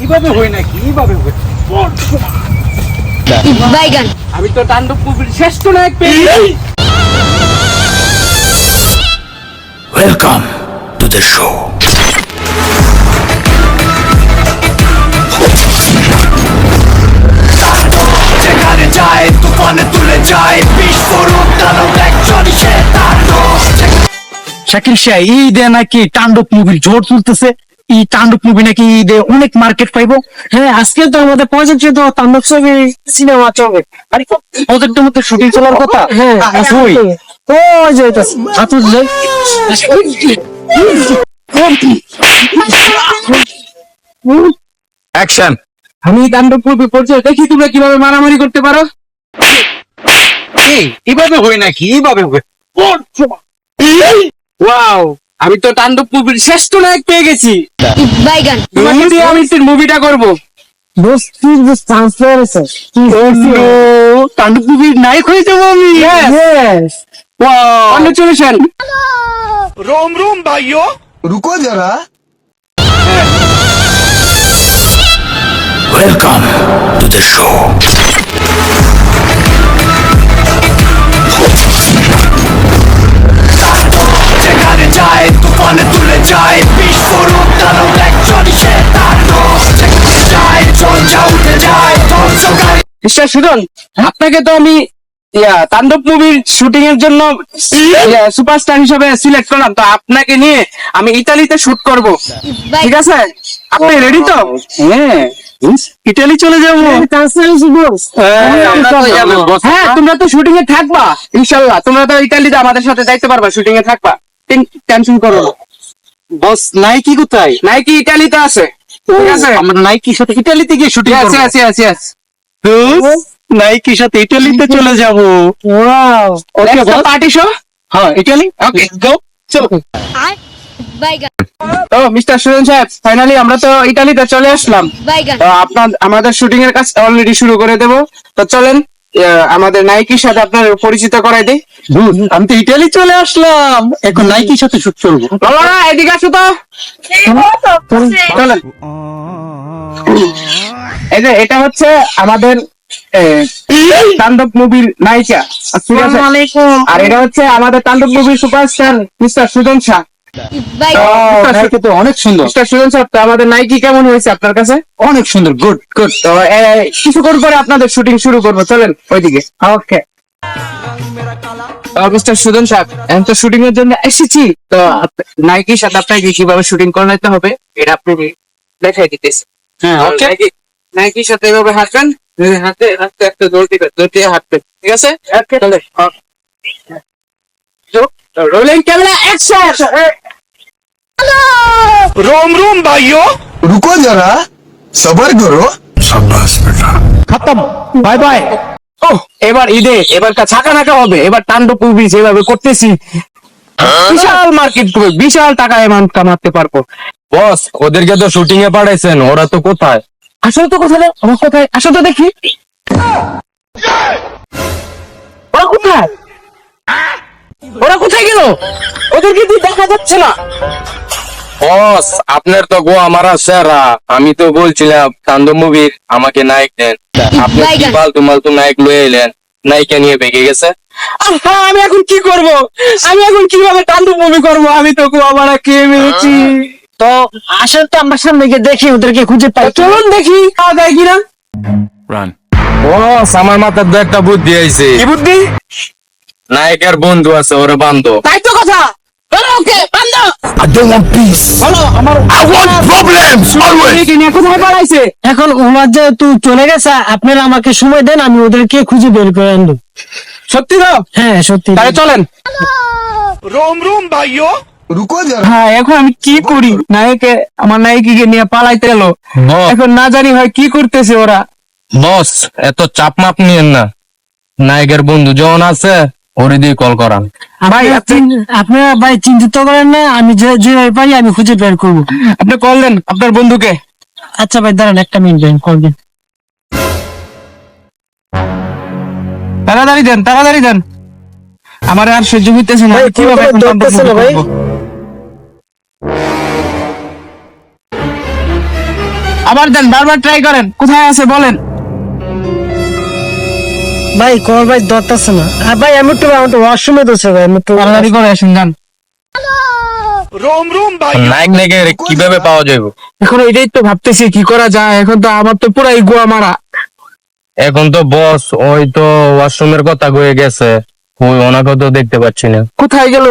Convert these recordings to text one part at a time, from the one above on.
কিভাবে হয় না কিভাবে হয় বাইগান আমি তো তাণ্ডব মুভির শ্রেষ্ঠ নায়ক পেয়েছি। Welcome to the show. যেখানে যায় তুফানে তুলে যায় বিস্ফোরক দানব একজনই সে তাণ্ডব। শাকিল শাহ এই ঈদে নাকি তাণ্ডব মুভির জোর তুলতেছে। এই তাণ্ডব মুভি নাকি ঈদে অনেক মার্কেট পাইবো। হ্যাঁ, আজকে তো আমাদের প্রজেক্ট তো তাণ্ডব ছবি সিনেমা চলবে। আরে প্রজেক্টের মধ্যে শুটিং চলার কথা। হ্যাঁ ওই ওই যে এটা আতুর যে অ্যাকশন। আমি তাণ্ডব মুভি পরিচয় দেখি তোমরা কিভাবে মারামারি করতে পারো। কিভাবে হয় না কিভাবে হয় ওয়াও, আমি তো তাণ্ডব মুভির শ্রেষ্ঠ নায়ক পেয়ে গেছি। বাইগান তোমাকে দিয়ে আমি মুভিটা করবো। দোস্ত তুই জাস্ট ট্রান্সফার আছে তাণ্ডব মুভির নায়ক হয়ে যাবো আমি। Yes congratulation. रोम रोम भाइयों रुको जरा वेलकम टू द शो। যেখানে যায় তুফানে তুলে যায় বিস্ফোরক দানব একজনই সে তাণ্ডব। যেখানে যায় ঝঞ্ঝা উঠে যায় ধ্বংসকারী। মিস্টার সুজন, আপনাকে তো আমি তাণ্ডব মুভির শুটিং এর জন্য সুপারস্টার হিসেবে সিলেক্ট করলাম, তো আপনাকে নিয়ে আমি ইতালিতে শুট করব, ঠিক আছে? আপনি রেডি তো? হ্যাঁ, ইতালি চলে যাবো। হ্যাঁ, তোমরা তো শুটিং এ থাকবা ইনশাল্লাহ। তোমরা তো ইতালিতে আমাদের সাথে যাইতে পারবা, শুটিং এ থাকবা, টেনশন করো না। বস নাইকি কোথায়? নাইকি ইতালিতে আছে, ঠিক আছে? আমরা নাইকির সাথে ইটালিতে গিয়ে শুটিং করব। Yes. নাইকির সাথে ইটালিতে চলে যাব। Wow okay boss. Party show. হ্যাঁ ইটালি ওকে, গো চলো। বাইগান তো মিস্টার সুজন সাহেব, ফাইনালি আমরা তো ইতালিতে চলে আসলাম। বাইগান তো আমাদের শুটিং এর কাজ অলরেডি শুরু করে দেব। তো চলেন আমাদের নাইকির সাথে আপনার পরিচিত করাই দিই। আমি তো ইটালি চলে আসলাম, এখন নাইকির সাথে শুট করব। বাবা এদিকে আসো তো, চলেন। এই যে এটা হচ্ছে আমাদের তাণ্ডব মুভির নায়িকা, ঠিক আছে? আর এটা হচ্ছে আমাদের তাণ্ডব মুভির সুপারস্টার মিস্টার সুজন শাহ। বাইগান নাইকি তো অনেক সুন্দর, মিস্টার সুজন শাহ, তো আমাদের নায়িকা কেমন হয়েছে আপনার কাছে? অনেক সুন্দর, গুড গুড। তো কিছুক্ষণ পরে আপনাদের শুটিং শুরু করবো, চলেন ওইদিকে। ওকে মিস্টার সুজন সাহেব, এখন তো শুটিং এর জন্য এসেছি। তো নাইকির সাথে আপনাকে কিভাবে শুটিং করে নিতে হবে এটা আপনি দেখাই দিতেছি। হ্যাঁ ওকে নাইকির সাথে এভাবে হাঁটবেন, হাতে হাতে একটা দৌড় দিবেন, দৌড় দিয়ে হাঁটবেন, ঠিক আছে? চলে রোলিং ক্যামেরা অ্যাকশন। रोम रोम भाइयों रुको जरा सबर करो। शाबाश बेटा। খতম, বাই বাই। ও এবার ঈদে এবার ছাকা নাকা হবে। এবার তাণ্ডব মুভি যেভাবে করতেছি, বিশাল মার্কেট করবে, বিশাল টাকা অ্যামাউন্ট কামাতে পারবো। বস, ওদেরকে তো শুটিং এ পাঠাইছেন, ওরা তো কোথায়? আসলে তো কোথায়, আমার কোথায় আসো তো দেখি। ওরা কোথায়, ওরা কোথায় গেল? ওদেরকে তো দেখা যাচ্ছে না। বস, আপনার তো গোয়া মারা সেরা। আমি তো বলছিলাম তাণ্ডব মুভির আমাকে নায়ক দেন, আপনি কি ফালতু মালতু নায়ক লয়ে এলেন, নায়িকা নিয়ে ভেগে গেছে। আমি এখন কি করব? আমি এখন কিভাবে তাণ্ডব মুভি করবো? আমি তো গোয়া মারা খেয়ে ফেলেছি। তো আসেন তো আমরা সামনে গিয়ে দেখি ওদেরকে খুঁজে পাই। চলুন দেখি পাওয়া যায় কিনা। বস, আমার মাথার দু একটা বুদ্ধি আইছে। কি বুদ্ধি? নায়িকার বন্ধু আছে, ওরা বান্ধব। তাই তো কথা। ওকে বান্ধব, I don't want peace. বলো আমার I want problems always. নিয়ে কোথায় পালাইছে? এখন ওনার যেহেতু চলে গেছে, আপনারা আমাকে সময় দেন, আমি ওদেরকে খুঁজে বের করে আনবো। সত্যি তো? হ্যাঁ সত্যি। তাহলে চলেন। रोम रोम भाइयों रुको जरा। হ্যাঁ, এখন আমি কি করি? আমার নায়িকাকে নিয়ে পালাইতে এলো, এখন না জানি হয় কি করতেছে ওরা। বস, এত চাপ মাপ নিয়েন না, নায়কের বন্ধু যখন আছে ওরে দিয়ে কল করান। ভাই আপনারা ভাই চিন্তিত করেন না, আমি যেভাবে পারি আমি খুঁজে বের করবো। আপনি কল দেন আপনার বন্ধুকে। আচ্ছা ভাই দাঁড়ান, একটা মিনিট কল দিন। তাড়াতাড়ি দেন। আমার আর সহ্য হইতেছে না, ভাই, কিভাবে এখন ধরতেছে তাণ্ডব না, মুভি ভাই। করবো? আবার দেন, বারবার ট্রাই করেন, কোথায় আছে বলেন। ভাই কল ভাই ধরতেছে না। ভাই আমি একটু ওয়াশরুমে দোছে ভাই, আমি একটু তাড়াতাড়ি করে আসুন, যান। নায়ক নায়িকা কিভাবে পাওয়া যাবে? এখন এটাই তো ভাবতেছি কি করা যায়, এখন তো আমার তো পুরাই গোয়া মারা। এখন তো বস ওই তো ওয়াশরুমের কথা কয়ে গেছে, ওই ওনাকে তো দেখতে পাচ্ছি না। কোথায় গেল?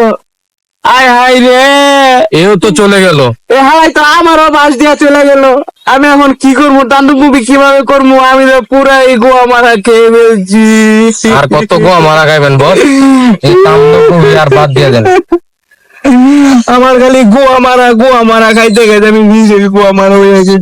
আয় হায় রে, এও তো চলে গেল। এ হালাই তো আমারও বাস দিয়া চলে গেল। আমি এখন কি করবো, তাণ্ডব মুভি কিভাবে করবো? আমি তো পুরাই গোয়া মারা খেয়ে ফেলছি। আর কত গোয়া মারা খাইবেন বস? এই তাণ্ডব movie আর বাদ দিয়ে দেন। আমার খালি গোয়া মারা খাইতে খাইতে আমি নিজে গোয়া মারা হয়ে গেছি।